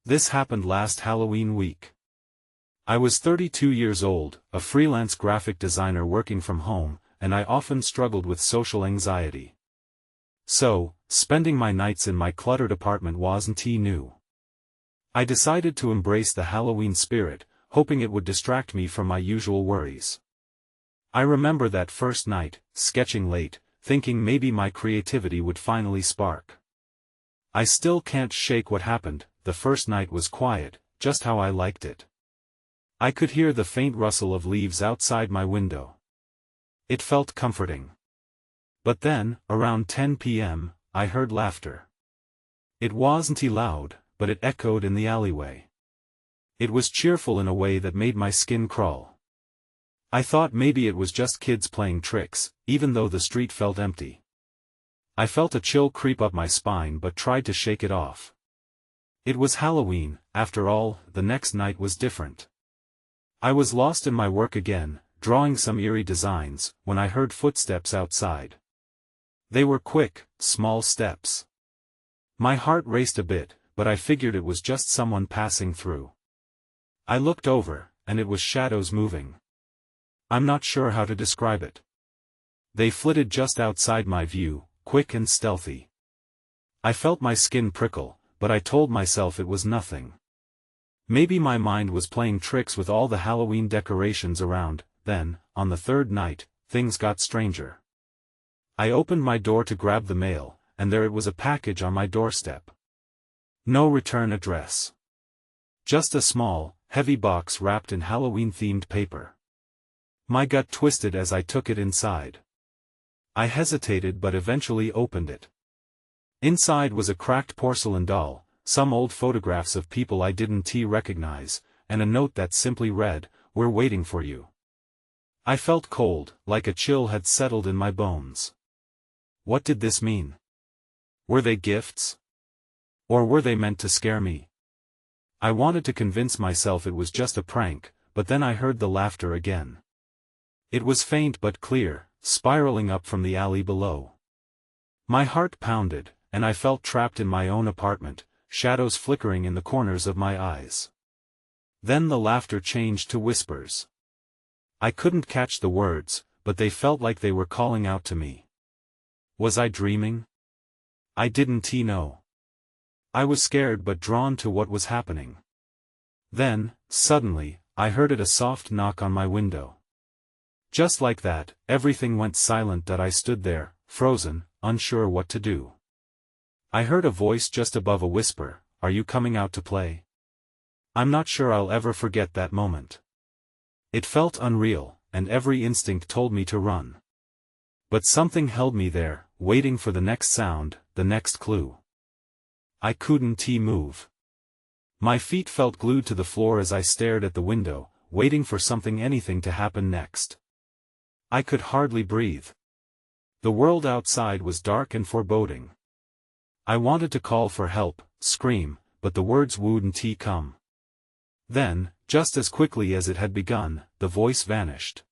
This happened last Halloween week. I was 32 years old, a freelance graphic designer working from home, and I often struggled with social anxiety. So, spending my nights in my cluttered apartment wasn't new. I decided to embrace the Halloween spirit, hoping it would distract me from my usual worries. I remember that first night, sketching late, thinking maybe my creativity would finally spark. I still can't shake what happened. The first night was quiet, just how I liked it. I could hear the faint rustle of leaves outside my window. It felt comforting. But then, around 10 p.m., I heard laughter. It wasn't loud, but it echoed in the alleyway. It was cheerful in a way that made my skin crawl. I thought maybe it was just kids playing tricks, even though the street felt empty. I felt a chill creep up my spine but tried to shake it off. It was Halloween, after all. The next night was different. I was lost in my work again, drawing some eerie designs, when I heard footsteps outside. They were quick, small steps. My heart raced a bit, but I figured it was just someone passing through. I looked over, and it was shadows moving. I'm not sure how to describe it. They flitted just outside my view, quick and stealthy. I felt my skin prickle, but I told myself it was nothing. Maybe my mind was playing tricks with all the Halloween decorations around. Then, on the third night, things got stranger. I opened my door to grab the mail, and there it was, a package on my doorstep. No return address. Just a small, heavy box wrapped in Halloween-themed paper. My gut twisted as I took it inside. I hesitated but eventually opened it. Inside was a cracked porcelain doll, some old photographs of people I didn't recognize, and a note that simply read, "We're waiting for you." I felt cold, like a chill had settled in my bones. What did this mean? Were they gifts? Or were they meant to scare me? I wanted to convince myself it was just a prank, but then I heard the laughter again. It was faint but clear, spiraling up from the alley below. My heart pounded, and I felt trapped in my own apartment, shadows flickering in the corners of my eyes. Then the laughter changed to whispers. I couldn't catch the words, but they felt like they were calling out to me. Was I dreaming? I didn't know. I was scared but drawn to what was happening. Then, suddenly, I heard a soft knock on my window. Just like that, everything went silent. That I stood there, frozen, unsure what to do. I heard a voice just above, a whisper, "Are you coming out to play?" I'm not sure I'll ever forget that moment. It felt unreal, and every instinct told me to run. But something held me there, waiting for the next sound, the next clue. I couldn't move. My feet felt glued to the floor as I stared at the window, waiting for anything to happen next. I could hardly breathe. The world outside was dark and foreboding. I wanted to call for help, scream, but the words wouldn't come. Then, just as quickly as it had begun, the voice vanished.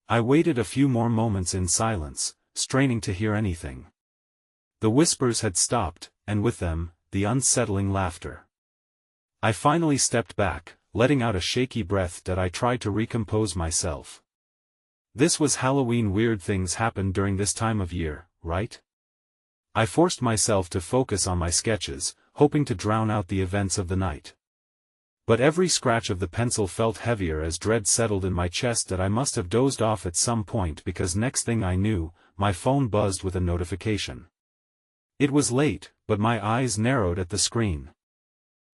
I waited a few more moments in silence, straining to hear anything. The whispers had stopped, and with them, the unsettling laughter. I finally stepped back, letting out a shaky breath that I tried to recompose myself. This was Halloween. Weird things happened during this time of year, right? I forced myself to focus on my sketches, hoping to drown out the events of the night. But every scratch of the pencil felt heavier as dread settled in my chest that I must have dozed off at some point, because next thing I knew, my phone buzzed with a notification. It was late, but my eyes narrowed at the screen.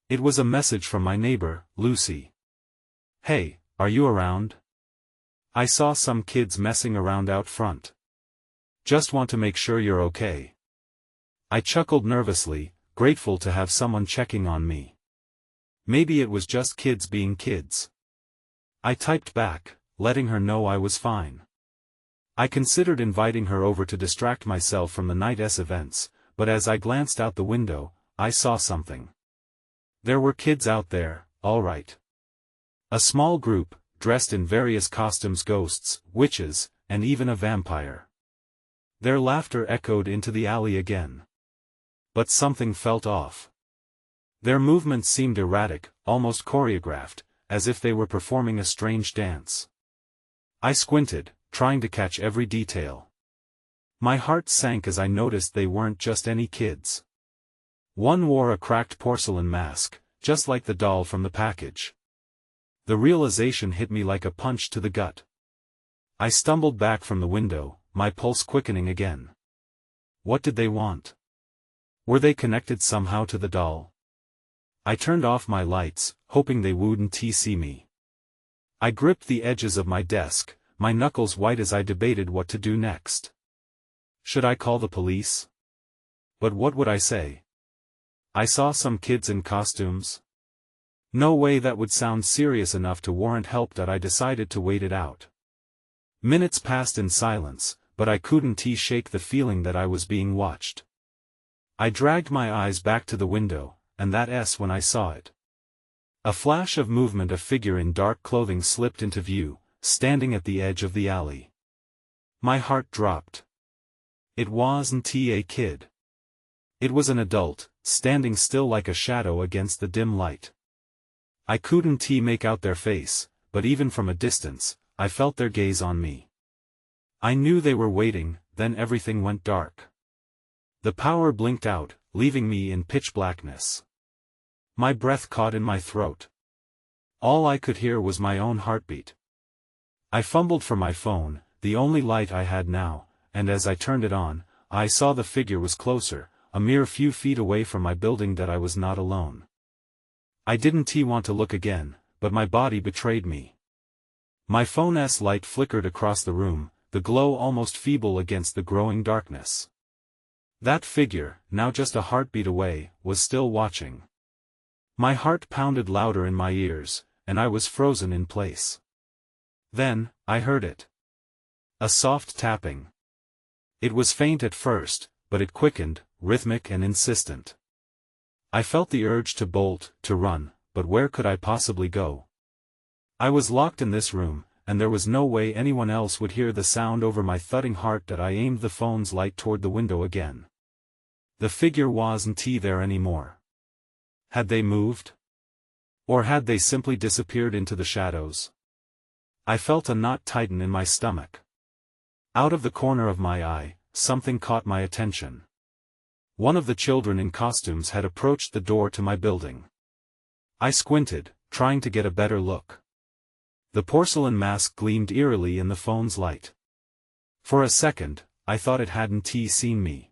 It was a message from my neighbor, Lucy. "Hey, are you around? I saw some kids messing around out front. Just want to make sure you're okay." I chuckled nervously, grateful to have someone checking on me. Maybe it was just kids being kids. I typed back, letting her know I was fine. I considered inviting her over to distract myself from the night's events, but as I glanced out the window, I saw something. There were kids out there, all right. A small group, dressed in various costumes, ghosts, witches, and even a vampire. Their laughter echoed into the alley again. But something felt off. Their movements seemed erratic, almost choreographed, as if they were performing a strange dance. I squinted, trying to catch every detail. My heart sank as I noticed they weren't just any kids. One wore a cracked porcelain mask, just like the doll from the package. The realization hit me like a punch to the gut. I stumbled back from the window, my pulse quickening again. What did they want? Were they connected somehow to the doll? I turned off my lights, hoping they wouldn't see me. I gripped the edges of my desk, my knuckles white as I debated what to do next. Should I call the police? But what would I say? I saw some kids in costumes. No way that would sound serious enough to warrant help that I decided to wait it out. Minutes passed in silence, but I couldn't shake the feeling that I was being watched. I dragged my eyes back to the window, and that S when I saw it. A flash of movement, a figure in dark clothing slipped into view, standing at the edge of the alley. My heart dropped. It wasn't a kid. It was an adult, standing still like a shadow against the dim light. I couldn't make out their face, but even from a distance, I felt their gaze on me. I knew they were waiting, then everything went dark. The power blinked out, leaving me in pitch blackness. My breath caught in my throat. All I could hear was my own heartbeat. I fumbled for my phone, the only light I had now, and as I turned it on, I saw the figure was closer, a mere few feet away from my building, that I was not alone. I didn't want to look again, but my body betrayed me. My phone's light flickered across the room, the glow almost feeble against the growing darkness. That figure, now just a heartbeat away, was still watching. My heart pounded louder in my ears, and I was frozen in place. Then, I heard it. A soft tapping. It was faint at first, but it quickened, rhythmic and insistent. I felt the urge to bolt, to run, but where could I possibly go? I was locked in this room, and there was no way anyone else would hear the sound over my thudding heart. That I aimed the phone's light toward the window again. The figure wasn't there anymore. Had they moved? Or had they simply disappeared into the shadows? I felt a knot tighten in my stomach. Out of the corner of my eye, something caught my attention. One of the children in costumes had approached the door to my building. I squinted, trying to get a better look. The porcelain mask gleamed eerily in the phone's light. For a second, I thought it hadn't seen me.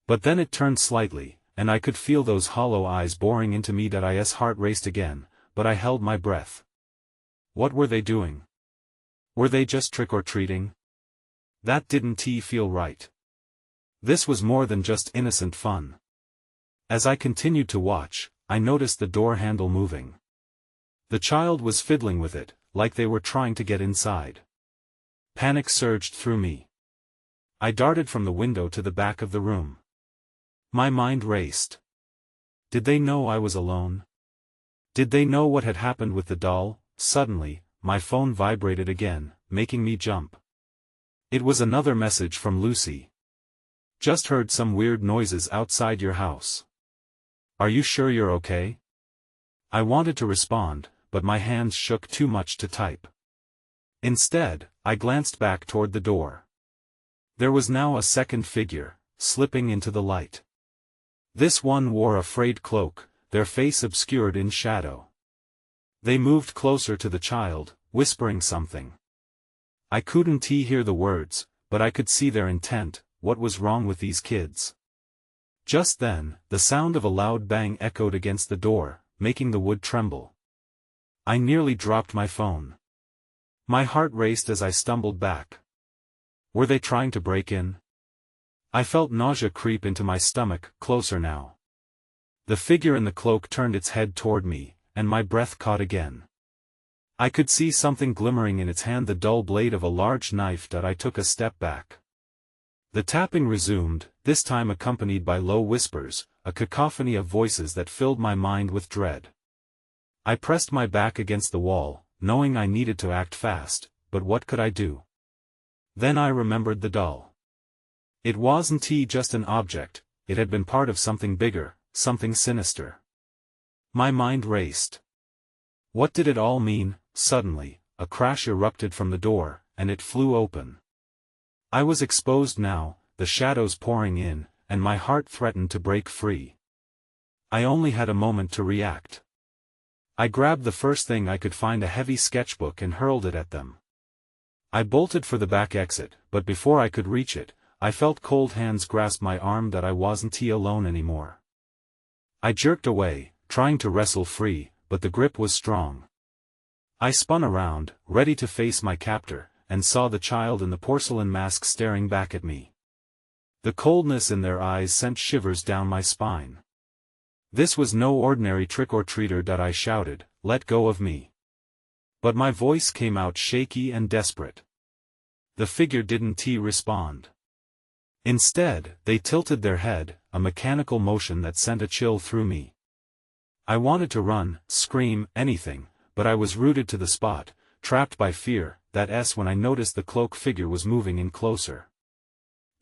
But then it turned slightly, and I could feel those hollow eyes boring into me. That I's heart raced again, but I held my breath. What were they doing? Were they just trick-or-treating? That didn't feel right. This was more than just innocent fun. As I continued to watch, I noticed the door handle moving. The child was fiddling with it, like they were trying to get inside. Panic surged through me. I darted from the window to the back of the room. My mind raced. Did they know I was alone? Did they know what had happened with the doll? Suddenly, my phone vibrated again, making me jump. It was another message from Lucy. Just heard some weird noises outside your house. Are you sure you're okay? I wanted to respond, but my hands shook too much to type. Instead, I glanced back toward the door. There was now a second figure, slipping into the light. This one wore a frayed cloak, their face obscured in shadow. They moved closer to the child, whispering something. I couldn't hear the words, but I could see their intent. What was wrong with these kids? Just then, the sound of a loud bang echoed against the door, making the wood tremble. I nearly dropped my phone. My heart raced as I stumbled back. Were they trying to break in? I felt nausea creep into my stomach, closer now. The figure in the cloak turned its head toward me, and my breath caught again. I could see something glimmering in its hand, the dull blade of a large knife. That I took a step back. The tapping resumed, this time accompanied by low whispers, a cacophony of voices that filled my mind with dread. I pressed my back against the wall, knowing I needed to act fast, but what could I do? Then I remembered the doll. It wasn't just an object, it had been part of something bigger, something sinister. My mind raced. What did it all mean? Suddenly, a crash erupted from the door, and it flew open. I was exposed now, the shadows pouring in, and my heart threatened to break free. I only had a moment to react. I grabbed the first thing I could find, a heavy sketchbook, and hurled it at them. I bolted for the back exit, but before I could reach it, I felt cold hands grasp my arm. That I wasn't alone anymore. I jerked away, trying to wrestle free, but the grip was strong. I spun around, ready to face my captor, and saw the child in the porcelain mask staring back at me. The coldness in their eyes sent shivers down my spine. This was no ordinary trick-or-treater. I shouted, "Let go of me." But my voice came out shaky and desperate. The figure didn't respond. Instead, they tilted their head, a mechanical motion that sent a chill through me. I wanted to run, scream, anything, but I was rooted to the spot, trapped by fear. When I noticed the cloaked figure was moving in closer.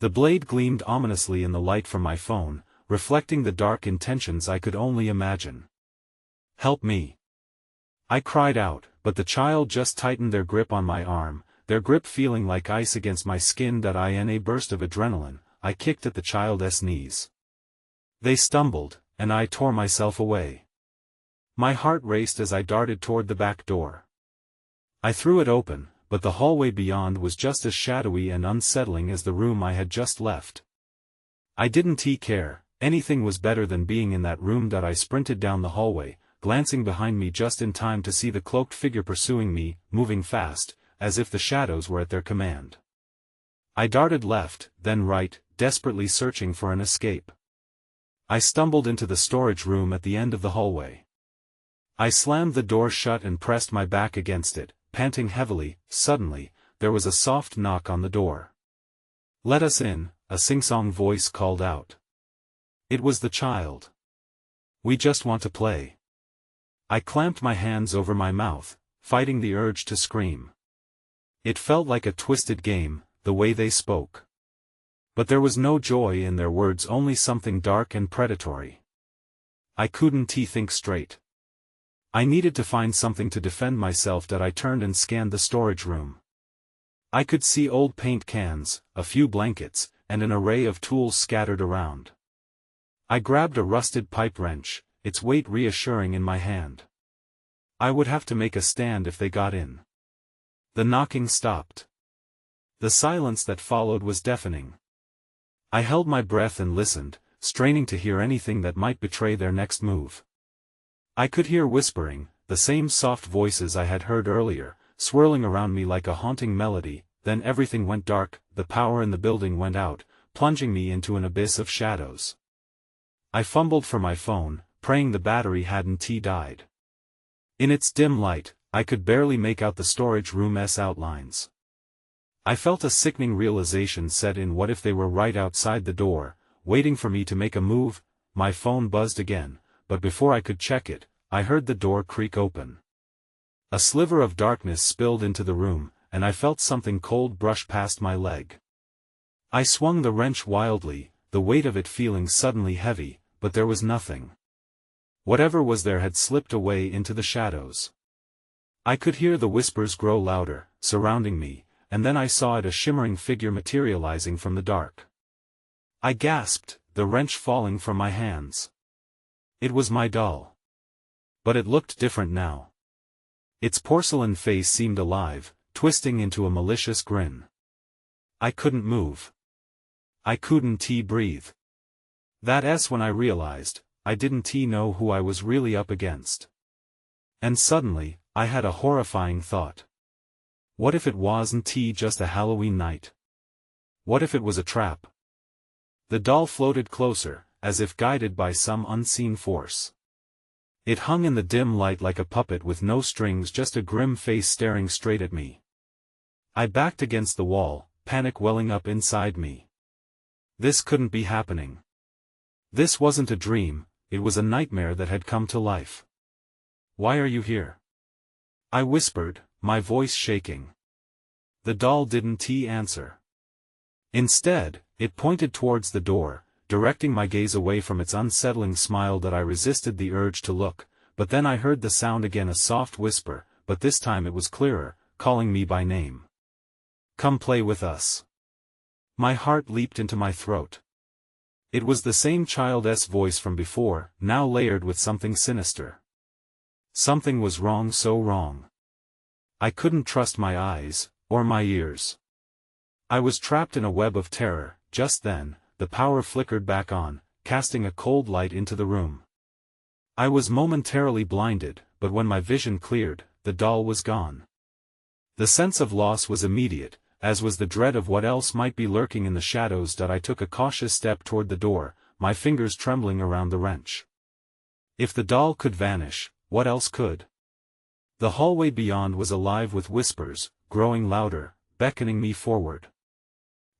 The blade gleamed ominously in the light from my phone, reflecting the dark intentions I could only imagine. "Help me!" I cried out, but the child just tightened their grip on my arm, their grip feeling like ice against my skin. In a burst of adrenaline, I kicked at the child's knees. They stumbled, and I tore myself away. My heart raced as I darted toward the back door. I threw it open, but the hallway beyond was just as shadowy and unsettling as the room I had just left. I didn't care, anything was better than being in that room. I sprinted down the hallway, glancing behind me just in time to see the cloaked figure pursuing me, moving fast, as if the shadows were at their command. I darted left, then right, desperately searching for an escape. I stumbled into the storage room at the end of the hallway. I slammed the door shut and pressed my back against it, panting heavily. Suddenly, there was a soft knock on the door. "Let us in," a sing-song voice called out. It was the child. "We just want to play." I clamped my hands over my mouth, fighting the urge to scream. It felt like a twisted game, the way they spoke. But there was no joy in their words, only something dark and predatory. I couldn't think straight. I needed to find something to defend myself. I turned and scanned the storage room. I could see old paint cans, a few blankets, and an array of tools scattered around. I grabbed a rusted pipe wrench, its weight reassuring in my hand. I would have to make a stand if they got in. The knocking stopped. The silence that followed was deafening. I held my breath and listened, straining to hear anything that might betray their next move. I could hear whispering, the same soft voices I had heard earlier, swirling around me like a haunting melody. Then everything went dark, the power in the building went out, plunging me into an abyss of shadows. I fumbled for my phone, praying the battery hadn't died. In its dim light, I could barely make out the storage room's outlines. I felt a sickening realization set in. What if they were right outside the door, waiting for me to make a move? My phone buzzed again, but before I could check it, I heard the door creak open. A sliver of darkness spilled into the room, and I felt something cold brush past my leg. I swung the wrench wildly, the weight of it feeling suddenly heavy, but there was nothing. Whatever was there had slipped away into the shadows. I could hear the whispers grow louder, surrounding me, and then I saw it, a shimmering figure materializing from the dark. I gasped, the wrench falling from my hands. It was my doll. But it looked different now. Its porcelain face seemed alive, twisting into a malicious grin. I couldn't move. I couldn't breathe. That's when I realized, I didn't know who I was really up against. And suddenly, I had a horrifying thought. What if it wasn't just a Halloween night? What if it was a trap? The doll floated closer, as if guided by some unseen force. It hung in the dim light like a puppet with no strings, just a grim face staring straight at me. I backed against the wall, panic welling up inside me. This couldn't be happening. This wasn't a dream, it was a nightmare that had come to life. "Why are you here?" I whispered, my voice shaking. The doll didn't answer. Instead, it pointed towards the door, directing my gaze away from its unsettling smile. I resisted the urge to look, but then I heard the sound again, a soft whisper, but this time it was clearer, calling me by name. "Come play with us." My heart leaped into my throat. It was the same child's voice from before, now layered with something sinister. Something was wrong, so wrong. I couldn't trust my eyes, or my ears. I was trapped in a web of terror. Just then, the power flickered back on, casting a cold light into the room. I was momentarily blinded, but when my vision cleared, the doll was gone. The sense of loss was immediate, as was the dread of what else might be lurking in the shadows. I took a cautious step toward the door, my fingers trembling around the wrench. If the doll could vanish, what else could? The hallway beyond was alive with whispers, growing louder, beckoning me forward.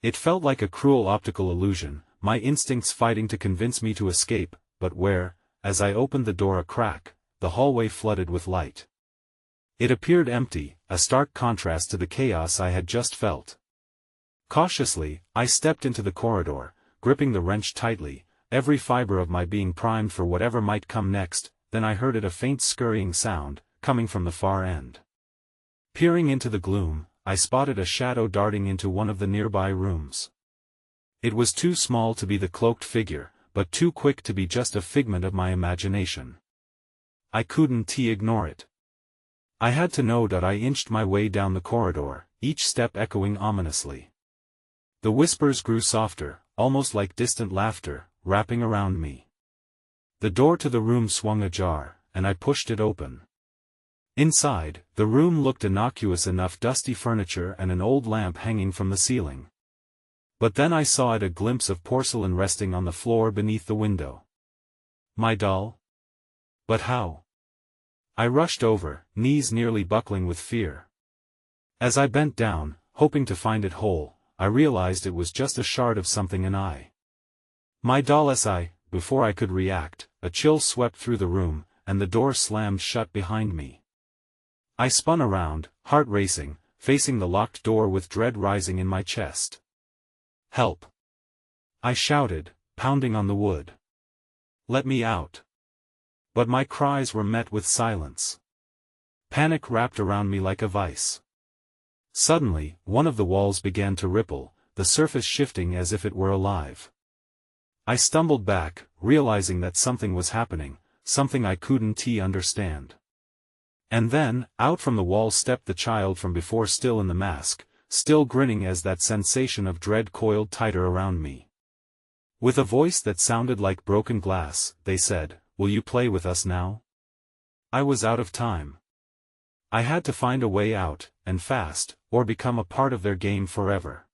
It felt like a cruel optical illusion, my instincts fighting to convince me to escape, but where, as I opened the door a crack, the hallway flooded with light. It appeared empty, a stark contrast to the chaos I had just felt. Cautiously, I stepped into the corridor, gripping the wrench tightly, every fiber of my being primed for whatever might come next. Then I heard a faint scurrying sound, coming from the far end. Peering into the gloom, I spotted a shadow darting into one of the nearby rooms. It was too small to be the cloaked figure, but too quick to be just a figment of my imagination. I couldn't ignore it. I had to know. I inched my way down the corridor, each step echoing ominously. The whispers grew softer, almost like distant laughter, wrapping around me. The door to the room swung ajar, and I pushed it open. Inside, the room looked innocuous enough: dusty furniture and an old lamp hanging from the ceiling. But then I saw a glimpse of porcelain resting on the floor beneath the window. My doll? But how? I rushed over, knees nearly buckling with fear. As I bent down, hoping to find it whole, I realized it was just a shard of something, an eye. My doll's eye. Before I could react, a chill swept through the room, and the door slammed shut behind me. I spun around, heart racing, facing the locked door with dread rising in my chest. "Help!" I shouted, pounding on the wood. "Let me out!" But my cries were met with silence. Panic wrapped around me like a vice. Suddenly, one of the walls began to ripple, the surface shifting as if it were alive. I stumbled back, realizing that something was happening, something I couldn't understand. And then, out from the wall stepped the child from before, still in the mask, still grinning as that sensation of dread coiled tighter around me. With a voice that sounded like broken glass, they said, "Will you play with us now?" I was out of time. I had to find a way out, and fast, or become a part of their game forever.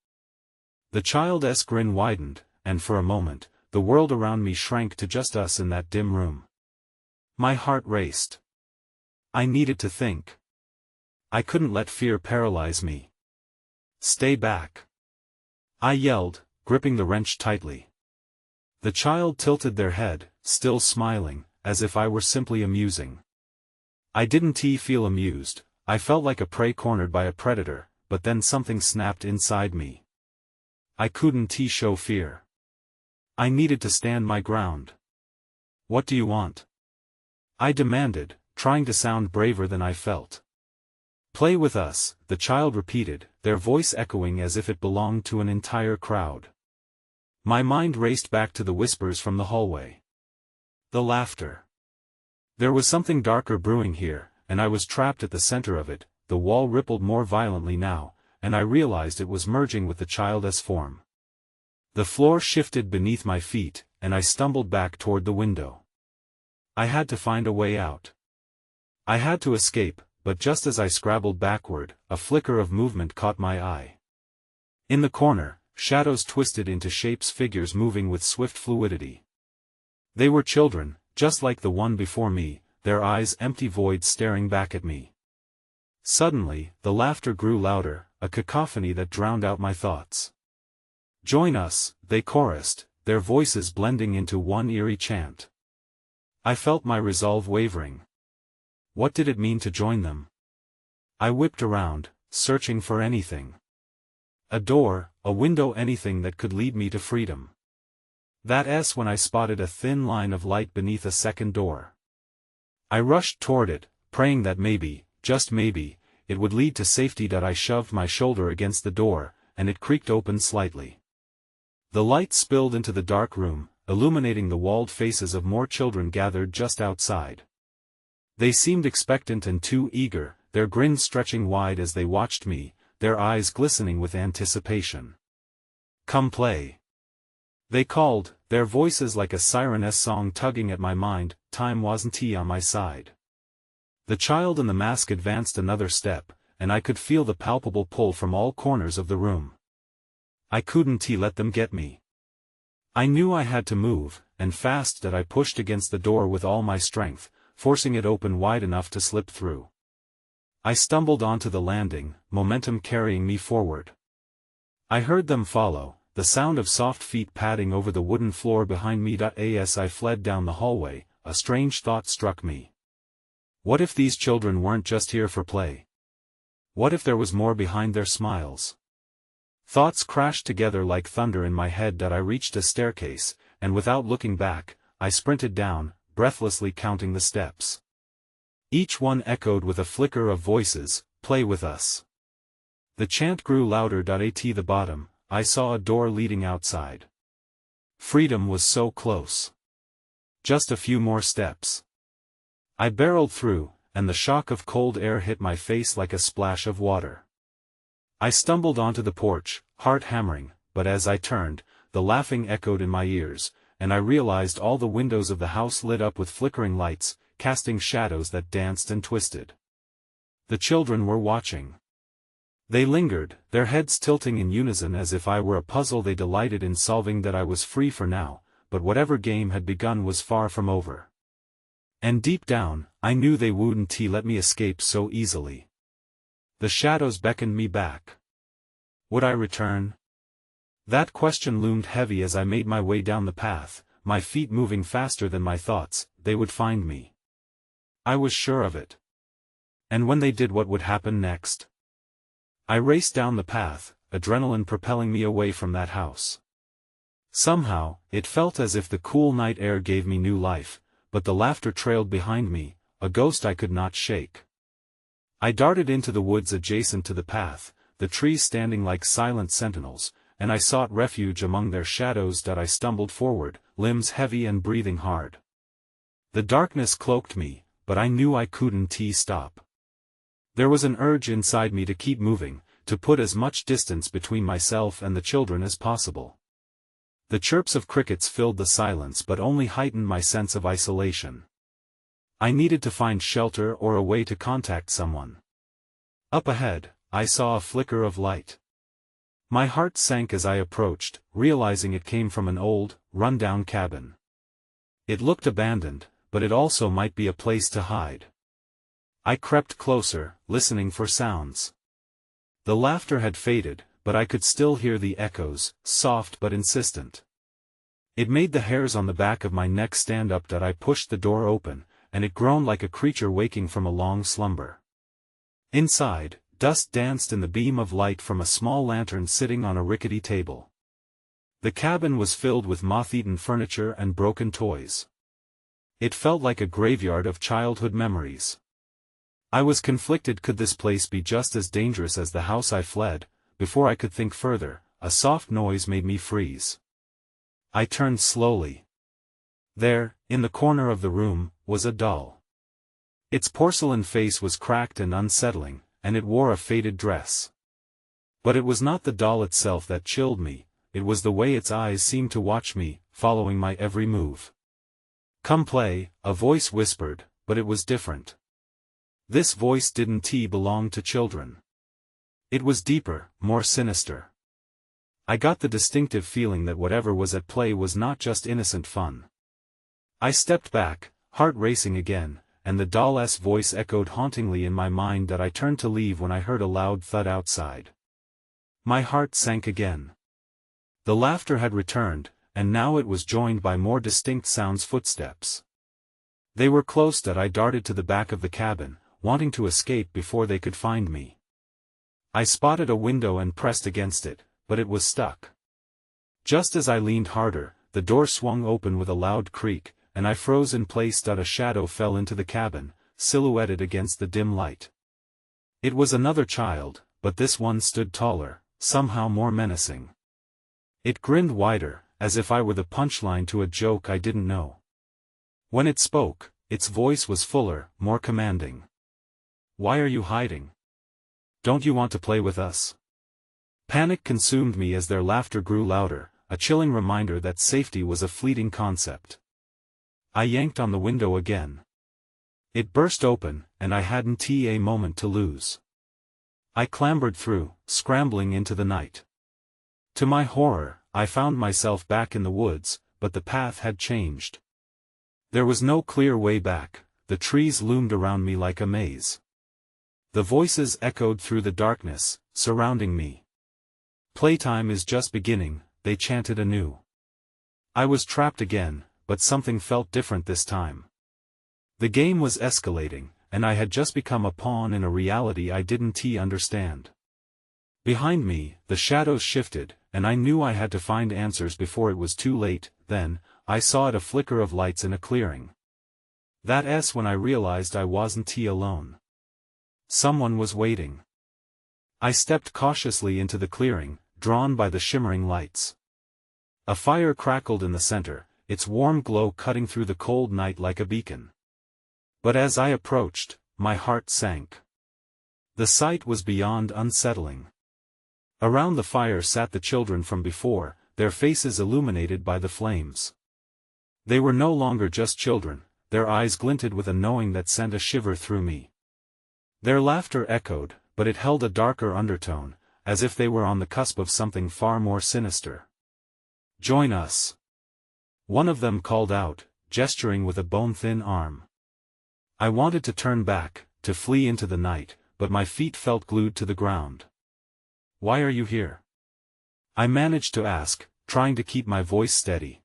The child's grin widened, and for a moment, the world around me shrank to just us in that dim room. My heart raced. I needed to think. I couldn't let fear paralyze me. "Stay back!" I yelled, gripping the wrench tightly. The child tilted their head, still smiling, as if I were simply amusing. I didn't feel amused, I felt like a prey cornered by a predator, but then something snapped inside me. I couldn't show fear. I needed to stand my ground. "What do you want?" I demanded, trying to sound braver than I felt. "Play with us," the child repeated, their voice echoing as if it belonged to an entire crowd. My mind raced back to the whispers from the hallway. The laughter. There was something darker brewing here, and I was trapped at the center of it. The wall rippled more violently now, and I realized it was merging with the child's form. The floor shifted beneath my feet, and I stumbled back toward the window. I had to find a way out. I had to escape, but just as I scrabbled backward, a flicker of movement caught my eye. In the corner, shadows twisted into shapes, figures moving with swift fluidity. They were children, just like the one before me, their eyes empty voids staring back at me. Suddenly, the laughter grew louder, a cacophony that drowned out my thoughts. "Join us," they chorused, their voices blending into one eerie chant. I felt my resolve wavering. What did it mean to join them? I whipped around, searching for anything. A door, a window, anything that could lead me to freedom. That's when I spotted a thin line of light beneath a second door. I rushed toward it, praying that maybe, just maybe, it would lead to safety. I shoved my shoulder against the door, and it creaked open slightly. The light spilled into the dark room, illuminating the walled faces of more children gathered just outside. They seemed expectant and too eager, their grins stretching wide as they watched me, their eyes glistening with anticipation. "Come play," they called, their voices like a siren's song tugging at my mind. Time wasn't on my side. The child in the mask advanced another step, and I could feel the palpable pull from all corners of the room. I couldn't let them get me. I knew I had to move, and fast. That I pushed against the door with all my strength, forcing it open wide enough to slip through. I stumbled onto the landing, momentum carrying me forward. I heard them follow, the sound of soft feet padding over the wooden floor behind me. As I fled down the hallway, a strange thought struck me. What if these children weren't just here for play? What if there was more behind their smiles? Thoughts crashed together like thunder in my head. I reached a staircase, and without looking back, I sprinted down, breathlessly counting the steps. Each one echoed with a flicker of voices, "Play with us." The chant grew louder. At the bottom, I saw a door leading outside. Freedom was so close. Just a few more steps. I barreled through, and the shock of cold air hit my face like a splash of water. I stumbled onto the porch, heart hammering, but as I turned, the laughing echoed in my ears, and I realized all the windows of the house lit up with flickering lights, casting shadows that danced and twisted. The children were watching. They lingered, their heads tilting in unison as if I were a puzzle they delighted in solving. That I was free for now, but whatever game had begun was far from over. And deep down, I knew they wouldn't let me escape so easily. The shadows beckoned me back. Would I return? That question loomed heavy as I made my way down the path, my feet moving faster than my thoughts. They would find me. I was sure of it. And when they did, what would happen next? I raced down the path, adrenaline propelling me away from that house. Somehow, it felt as if the cool night air gave me new life, but the laughter trailed behind me, a ghost I could not shake. I darted into the woods adjacent to the path, the trees standing like silent sentinels, and I sought refuge among their shadows. I stumbled forward, limbs heavy and breathing hard. The darkness cloaked me, but I knew I couldn't stop. There was an urge inside me to keep moving, to put as much distance between myself and the children as possible. The chirps of crickets filled the silence but only heightened my sense of isolation. I needed to find shelter or a way to contact someone. Up ahead, I saw a flicker of light. My heart sank as I approached, realizing it came from an old, run-down cabin. It looked abandoned, but it also might be a place to hide. I crept closer, listening for sounds. The laughter had faded, but I could still hear the echoes, soft but insistent. It made the hairs on the back of my neck stand up. I pushed the door open, and it groaned like a creature waking from a long slumber. Inside, dust danced in the beam of light from a small lantern sitting on a rickety table. The cabin was filled with moth-eaten furniture and broken toys. It felt like a graveyard of childhood memories. I was conflicted. Could this place be just as dangerous as the house I fled? Before I could think further, a soft noise made me freeze. I turned slowly. There, in the corner of the room, was a doll. Its porcelain face was cracked and unsettling, and it wore a faded dress. But it was not the doll itself that chilled me, it was the way its eyes seemed to watch me, following my every move. "Come play," a voice whispered, but it was different. This voice didn't belong to children. It was deeper, more sinister. I got the distinctive feeling that whatever was at play was not just innocent fun. I stepped back, heart racing again, and the doll's voice echoed hauntingly in my mind. I turned to leave when I heard a loud thud outside. My heart sank again. The laughter had returned, and now it was joined by more distinct sounds. Footsteps. They were close. I darted to the back of the cabin, wanting to escape before they could find me. I spotted a window and pressed against it, but it was stuck. Just as I leaned harder, the door swung open with a loud creak, and I froze in place. A shadow fell into the cabin, silhouetted against the dim light. It was another child, but this one stood taller, somehow more menacing. It grinned wider, as if I were the punchline to a joke I didn't know. When it spoke, its voice was fuller, more commanding. "Why are you hiding? Don't you want to play with us?" Panic consumed me as their laughter grew louder, a chilling reminder that safety was a fleeting concept. I yanked on the window again. It burst open, and I hadn't a moment to lose. I clambered through, scrambling into the night. To my horror, I found myself back in the woods, but the path had changed. There was no clear way back, the trees loomed around me like a maze. The voices echoed through the darkness, surrounding me. "Playtime is just beginning," they chanted anew. I was trapped again, but something felt different this time. The game was escalating, and I had just become a pawn in a reality I didn't understand. Behind me, the shadows shifted, and I knew I had to find answers before it was too late. Then, I saw a flicker of lights in a clearing. That's when I realized I wasn't alone. Someone was waiting. I stepped cautiously into the clearing, drawn by the shimmering lights. A fire crackled in the center, its warm glow cutting through the cold night like a beacon. But as I approached, my heart sank. The sight was beyond unsettling. Around the fire sat the children from before, their faces illuminated by the flames. They were no longer just children, their eyes glinted with a knowing that sent a shiver through me. Their laughter echoed, but it held a darker undertone, as if they were on the cusp of something far more sinister. "Join us," one of them called out, gesturing with a bone-thin arm. I wanted to turn back, to flee into the night, but my feet felt glued to the ground. "Why are you here?" I managed to ask, trying to keep my voice steady.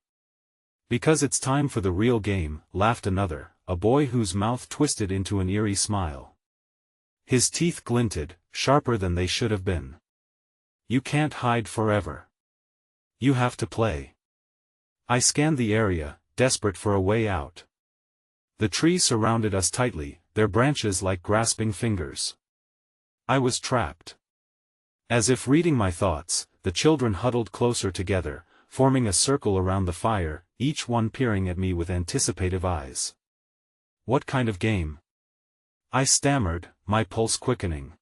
"Because it's time for the real game," laughed another, a boy whose mouth twisted into an eerie smile. His teeth glinted, sharper than they should have been. "You can't hide forever. You have to play." I scanned the area, desperate for a way out. The trees surrounded us tightly, their branches like grasping fingers. I was trapped. As if reading my thoughts, the children huddled closer together, forming a circle around the fire, each one peering at me with anticipative eyes. "What kind of game?" I stammered, my pulse quickening.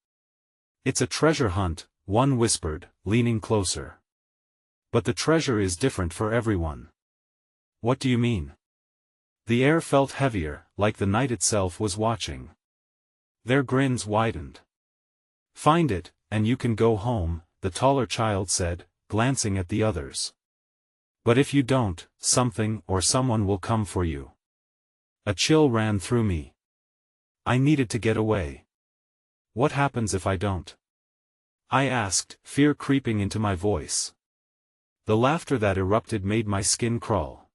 "It's a treasure hunt," one whispered, leaning closer. "But the treasure is different for everyone." "What do you mean?" The air felt heavier, like the night itself was watching. Their grins widened. "Find it, and you can go home," the taller child said, glancing at the others. "But if you don't, something or someone will come for you." A chill ran through me. I needed to get away. "What happens if I don't?" I asked, fear creeping into my voice. The laughter that erupted made my skin crawl.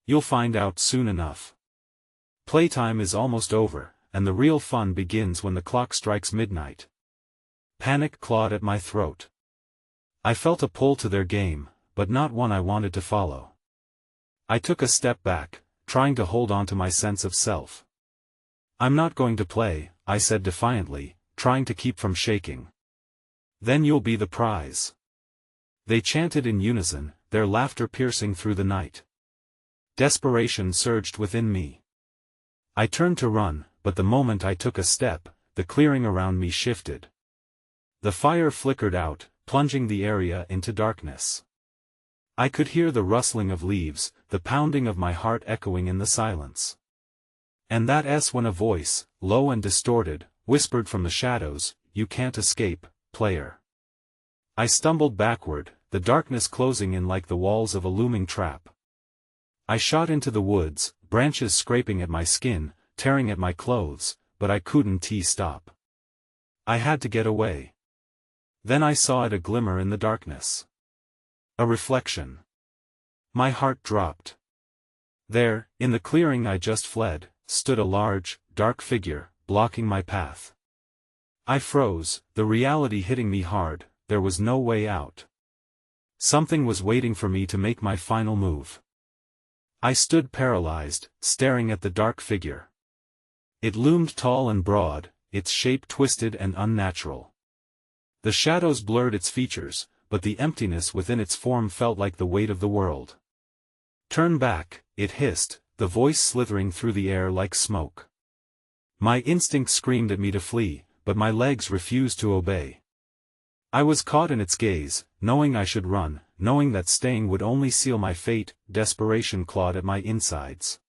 "You'll find out soon enough. Playtime is almost over, and the real fun begins when the clock strikes midnight." Panic clawed at my throat. I felt a pull to their game, but not one I wanted to follow. I took a step back, trying to hold on to my sense of self. "I'm not going to play," I said defiantly, trying to keep from shaking. "Then you'll be the prize." They chanted in unison, their laughter piercing through the night. Desperation surged within me. I turned to run, but the moment I took a step, the clearing around me shifted. The fire flickered out, plunging the area into darkness. I could hear the rustling of leaves, the pounding of my heart echoing in the silence. And that's when a voice, low and distorted, whispered from the shadows, "You can't escape, player." I stumbled backward, the darkness closing in like the walls of a looming trap. I shot into the woods, branches scraping at my skin, tearing at my clothes, but I couldn't stop. I had to get away. Then I saw it, a glimmer in the darkness. A reflection. My heart dropped. There, in the clearing I just fled, stood a large, dark figure, blocking my path. I froze, the reality hitting me hard. There was no way out. Something was waiting for me to make my final move. I stood paralyzed, staring at the dark figure. It loomed tall and broad, its shape twisted and unnatural. The shadows blurred its features, but the emptiness within its form felt like the weight of the world. "Turn back," it hissed, the voice slithering through the air like smoke. My instinct screamed at me to flee, but my legs refused to obey. I was caught in its gaze, knowing I should run, knowing that staying would only seal my fate. Desperation clawed at my insides.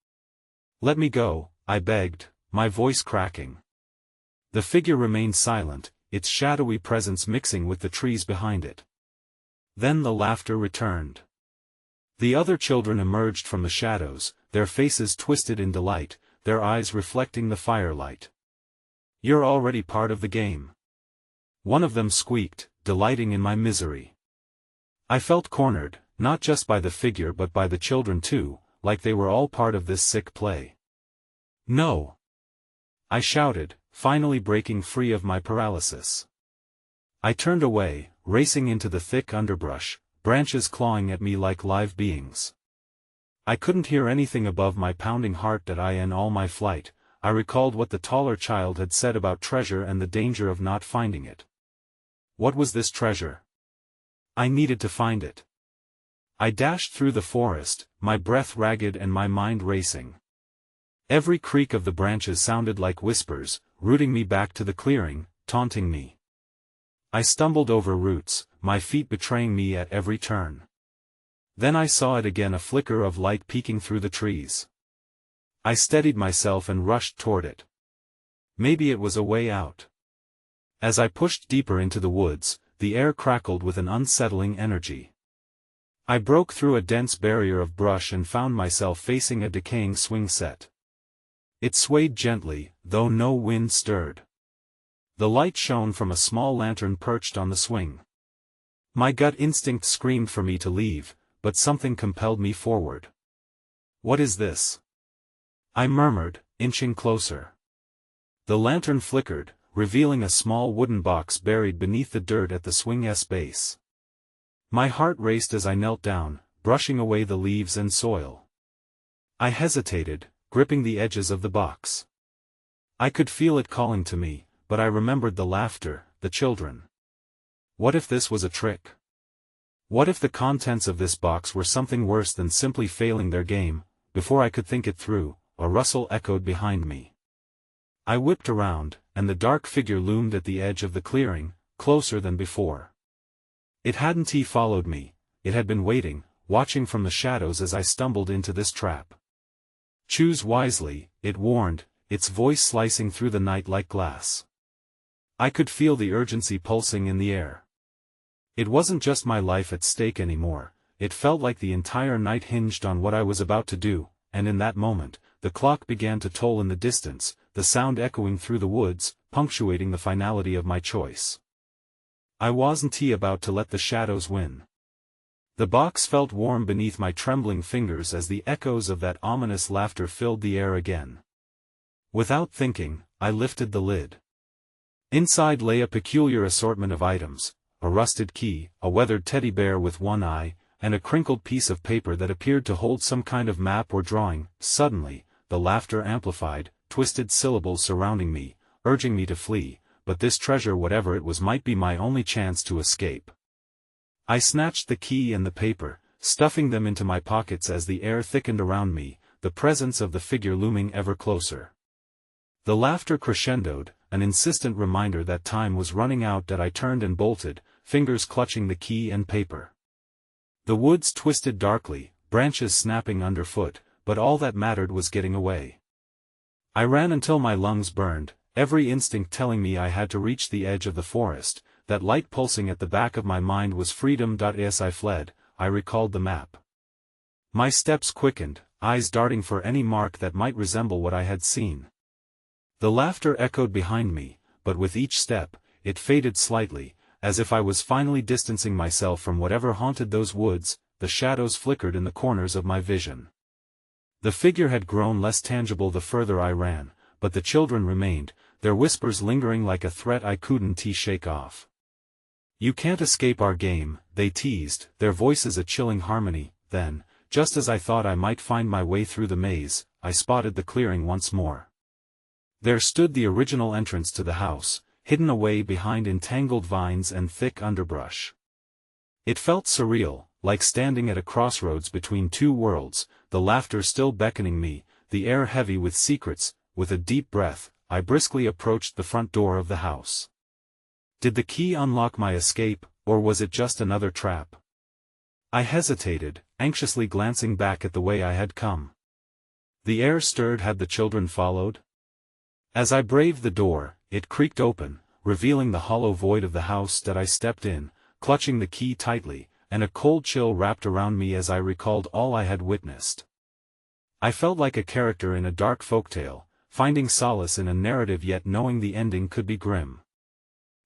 "Let me go," I begged, my voice cracking. The figure remained silent, its shadowy presence mixing with the trees behind it. Then the laughter returned. The other children emerged from the shadows, their faces twisted in delight, their eyes reflecting the firelight. "You're already part of the game," one of them squeaked, delighting in my misery. I felt cornered, not just by the figure but by the children too, like they were all part of this sick play. "No!" I shouted, finally breaking free of my paralysis. I turned away, racing into the thick underbrush, branches clawing at me like live beings. I couldn't hear anything above my pounding heart. In all my flight, I recalled what the taller child had said about treasure and the danger of not finding it. What was this treasure? I needed to find it. I dashed through the forest, my breath ragged and my mind racing. Every creak of the branches sounded like whispers, rooting me back to the clearing, taunting me. I stumbled over roots, my feet betraying me at every turn. Then I saw it again, a flicker of light peeking through the trees. I steadied myself and rushed toward it. Maybe it was a way out. As I pushed deeper into the woods, the air crackled with an unsettling energy. I broke through a dense barrier of brush and found myself facing a decaying swing set. It swayed gently, though no wind stirred. The light shone from a small lantern perched on the swing. My gut instinct screamed for me to leave, but something compelled me forward. "What is this?" I murmured, inching closer. The lantern flickered, revealing a small wooden box buried beneath the dirt at the swing's base. My heart raced as I knelt down, brushing away the leaves and soil. I hesitated, gripping the edges of the box. I could feel it calling to me, but I remembered the laughter, the children. What if this was a trick? What if the contents of this box were something worse than simply failing their game? Before I could think it through, a rustle echoed behind me. I whipped around, and the dark figure loomed at the edge of the clearing, closer than before. It hadn't followed me, it had been waiting, watching from the shadows as I stumbled into this trap. "Choose wisely," it warned, its voice slicing through the night like glass. I could feel the urgency pulsing in the air. It wasn't just my life at stake anymore, it felt like the entire night hinged on what I was about to do, and in that moment, the clock began to toll in the distance, the sound echoing through the woods, punctuating the finality of my choice. I wasn't about to let the shadows win. The box felt warm beneath my trembling fingers as the echoes of that ominous laughter filled the air again. Without thinking, I lifted the lid. Inside lay a peculiar assortment of items, a rusted key, a weathered teddy bear with one eye, and a crinkled piece of paper that appeared to hold some kind of map or drawing. Suddenly, the laughter amplified, twisted syllables surrounding me, urging me to flee, but this treasure, whatever it was, might be my only chance to escape. I snatched the key and the paper, stuffing them into my pockets as the air thickened around me, the presence of the figure looming ever closer. The laughter crescendoed, an insistent reminder that time was running out. I turned and bolted, fingers clutching the key and paper. The woods twisted darkly, branches snapping underfoot, but all that mattered was getting away. I ran until my lungs burned, every instinct telling me I had to reach the edge of the forest. That light pulsing at the back of my mind was freedom. As I fled, I recalled the map. My steps quickened, eyes darting for any mark that might resemble what I had seen. The laughter echoed behind me, but with each step, it faded slightly, as if I was finally distancing myself from whatever haunted those woods. The shadows flickered in the corners of my vision. The figure had grown less tangible the further I ran, but the children remained, their whispers lingering like a threat I couldn't shake off. "You can't escape our game," they teased, their voices a chilling harmony. Then, just as I thought I might find my way through the maze, I spotted the clearing once more. There stood the original entrance to the house, hidden away behind entangled vines and thick underbrush. It felt surreal, like standing at a crossroads between two worlds, the laughter still beckoning me, the air heavy with secrets. With a deep breath, I briskly approached the front door of the house. Did the key unlock my escape, or was it just another trap? I hesitated, anxiously glancing back at the way I had come. The air stirred. Had the children followed? As I braved the door, it creaked open, revealing the hollow void of the house that I stepped in, clutching the key tightly, and a cold chill wrapped around me as I recalled all I had witnessed. I felt like a character in a dark folktale, finding solace in a narrative yet knowing the ending could be grim.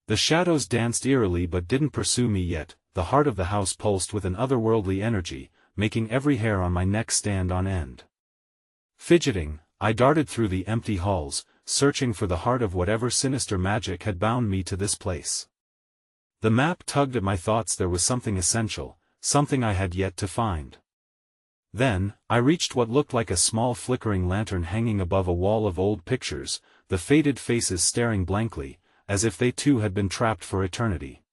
The shadows danced eerily but didn't pursue me yet. The heart of the house pulsed with an otherworldly energy, making every hair on my neck stand on end. Fidgeting, I darted through the empty halls, searching for the heart of whatever sinister magic had bound me to this place. The map tugged at my thoughts. There was something essential, something I had yet to find. Then, I reached what looked like a small flickering lantern hanging above a wall of old pictures, the faded faces staring blankly, as if they too had been trapped for eternity.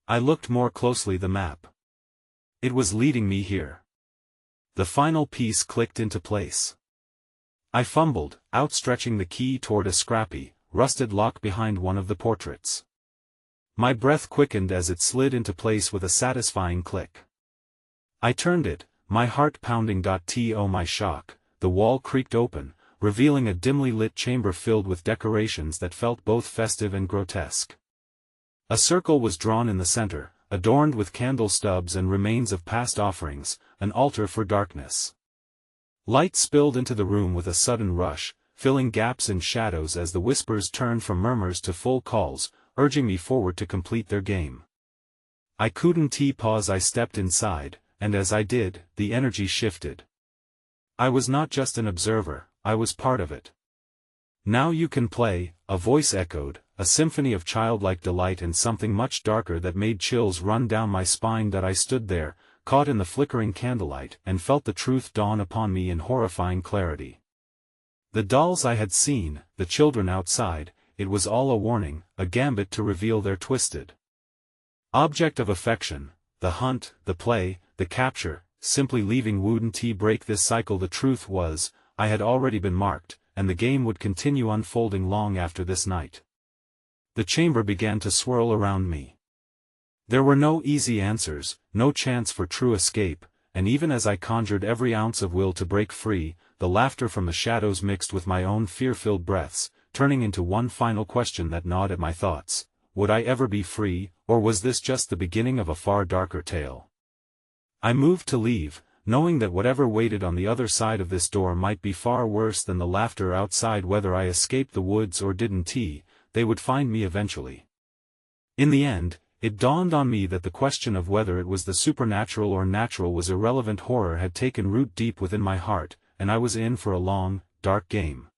I looked more closely. The map. It was leading me here. The final piece clicked into place. I fumbled, outstretching the key toward a scrappy, rusted lock behind one of the portraits. My breath quickened as it slid into place with a satisfying click. I turned it, my heart pounding. To my shock, the wall creaked open, revealing a dimly lit chamber filled with decorations that felt both festive and grotesque. A circle was drawn in the center, adorned with candle stubs and remains of past offerings, an altar for darkness. Light spilled into the room with a sudden rush, filling gaps in shadows as the whispers turned from murmurs to full calls, urging me forward to complete their game. I couldn't pause. I stepped inside, and as I did, the energy shifted. I was not just an observer, I was part of it. "Now you can play," a voice echoed, a symphony of childlike delight and something much darker that made chills run down my spine. That I stood there, caught in the flickering candlelight, and felt the truth dawn upon me in horrifying clarity. The dolls I had seen, the children outside, it was all a warning, a gambit to reveal their twisted object of affection. The hunt, the play, the capture, simply leaving wouldn't break this cycle. The truth was, I had already been marked, and the game would continue unfolding long after this night. The chamber began to swirl around me. There were no easy answers, no chance for true escape, and even as I conjured every ounce of will to break free, the laughter from the shadows mixed with my own fear-filled breaths, turning into one final question that gnawed at my thoughts. Would I ever be free, or was this just the beginning of a far darker tale? I moved to leave, knowing that whatever waited on the other side of this door might be far worse than the laughter outside. Whether I escaped the woods or didn't, they would find me eventually. In the end, it dawned on me that the question of whether it was the supernatural or natural was irrelevant. Horror had taken root deep within my heart, and I was in for a long, dark game.